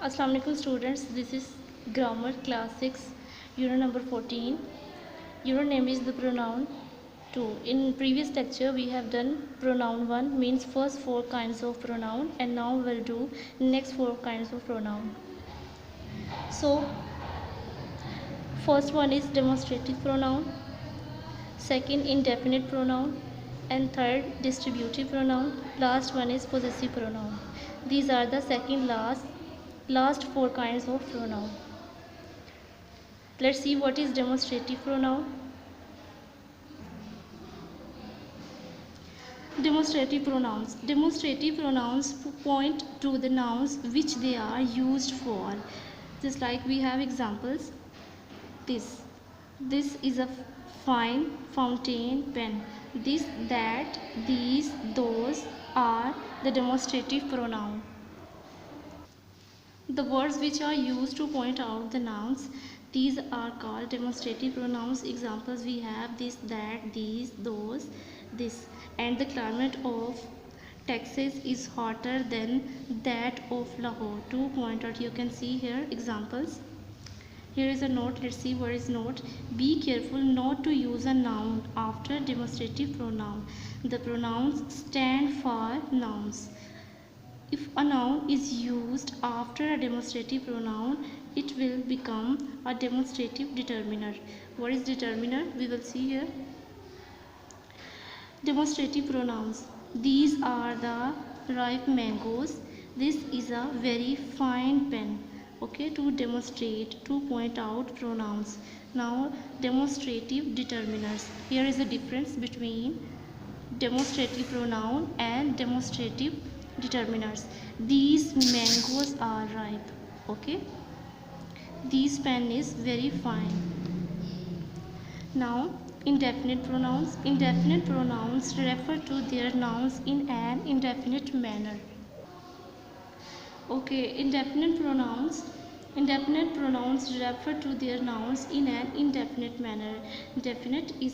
Assalamu alaikum students, this is grammar class 6 unit number 14. Unit name is the pronoun 2. In previous lecture we have done pronoun 1 means first 4 kinds of pronoun, and now we'll do next 4 kinds of pronoun. So first one is demonstrative pronoun, second indefinite pronoun, and third distributive pronoun. Last one is possessive pronoun. These are the second last 4 kinds of pronoun. Let's see what is demonstrative pronoun. Demonstrative pronouns. Demonstrative pronouns point to the nouns which they are used for. Just like we have examples. This is a fine fountain pen. This, that, these, those are the demonstrative pronoun. The words which are used to point out the nouns, these are called demonstrative pronouns. Examples we have this, that, these, those, this. And the climate of Texas is hotter than that of Lahore. To point out, you can see here examples. Here is a note. Let's see what is note. Be careful not to use a noun after demonstrative pronoun. The pronouns stand for nouns. If a noun is used after a demonstrative pronoun, it will become a demonstrative determiner. What is determiner? We will see here. Demonstrative pronouns. These are the ripe mangoes. This is a very fine pen. Okay, to demonstrate, to point out pronouns. Now, demonstrative determiners. Here is the difference between demonstrative pronoun and demonstrative determiners. These mangoes are ripe. Okay, this pen is very fine. Now, indefinite pronouns. Indefinite pronouns refer to their nouns in an indefinite manner. Okay, indefinite pronouns refer to their nouns in an indefinite manner. Definite is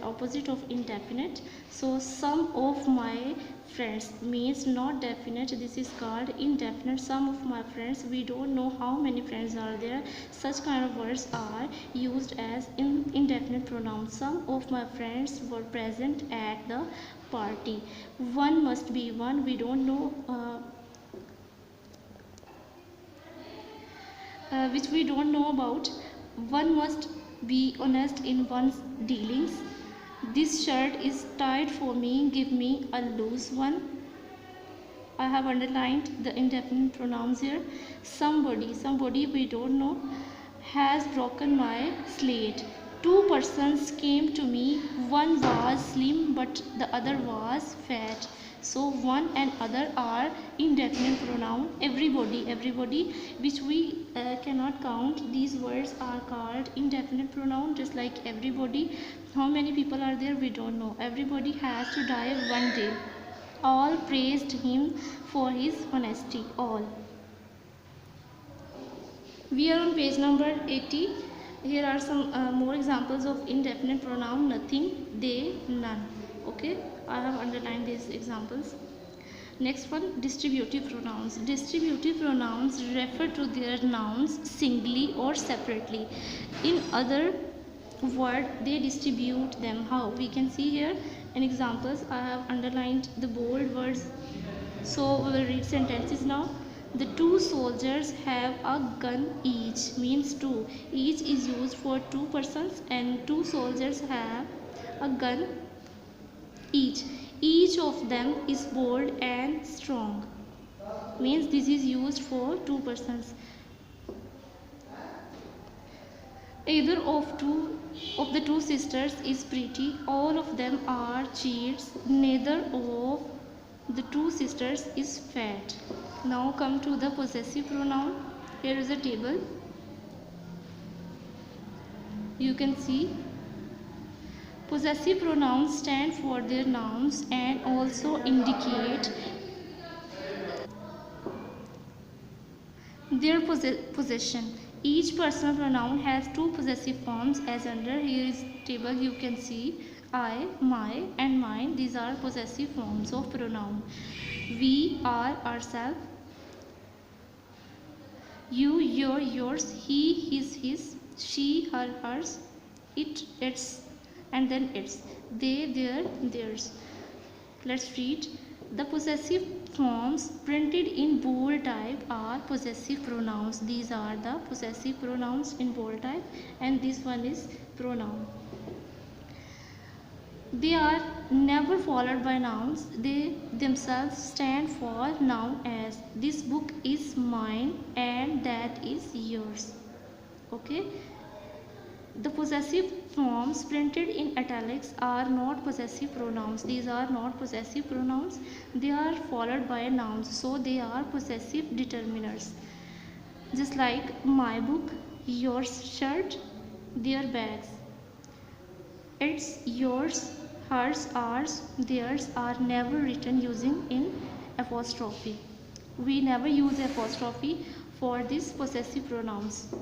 opposite of indefinite. So some of my friends means not definite. This is called indefinite. Some of my friends, we don't know how many friends are there. Such kind of words are used as indefinite pronouns. Some of my friends were present at the party. One must be one. We don't know which we don't know about. One must be honest in one's dealings. This shirt is tight for me, give me a loose one. I have underlined the indefinite pronouns here. Somebody we don't know, has broken my slate. Two persons came to me, one was slim but the other was fat. So one and other are indefinite pronoun. Everybody which we cannot count, these words are called indefinite pronoun. Just like everybody, how many people are there we don't know. Everybody has to die one day. All praised him for his honesty. All. We are on page number 80. Here are some more examples of indefinite pronoun. Nothing, they, none. Okay, I have underlined these examples. Next one, distributive pronouns. Distributive pronouns refer to their nouns singly or separately. In other words, they distribute them. How? We can see here in examples. I have underlined the bold words. So we will read sentences now. The two soldiers have a gun each, means two. Each is used for two persons, and two soldiers have a gun each. Each of them is bold and strong, means this is used for two persons. Either of the two sisters is pretty. All of them are cheats. Neither of the two sisters is fat. Now come to the possessive pronoun. Here is a table. You can see possessive pronouns stand for their nouns and also indicate their possession. Each personal pronoun has two possessive forms as under. Here is table. You can see I, my and mine. These are possessive forms of pronoun. We, are, ourselves. You, your, yours, he, his, she, her, hers, it, its, and then its, they, their, theirs. Let's read. The possessive forms printed in bold type are possessive pronouns. These are the possessive pronouns in bold type, and this one is pronoun. They are never followed by nouns. They themselves stand for noun, as this book is mine and that is yours. Okay. The possessive forms printed in italics are not possessive pronouns. These are not possessive pronouns. They are followed by nouns, so they are possessive determiners. Just like my book, your shirt, their bags. It's, yours, hers, ours, theirs are never written using in apostrophe. We never use apostrophe for these possessive pronouns.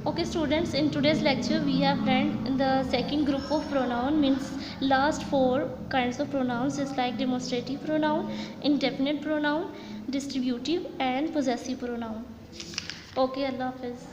Okay students, in today's lecture we have learned the second group of pronoun, means last four kinds of pronouns, just like demonstrative pronoun, indefinite pronoun, distributive and possessive pronoun. Okay, Allah Hafiz.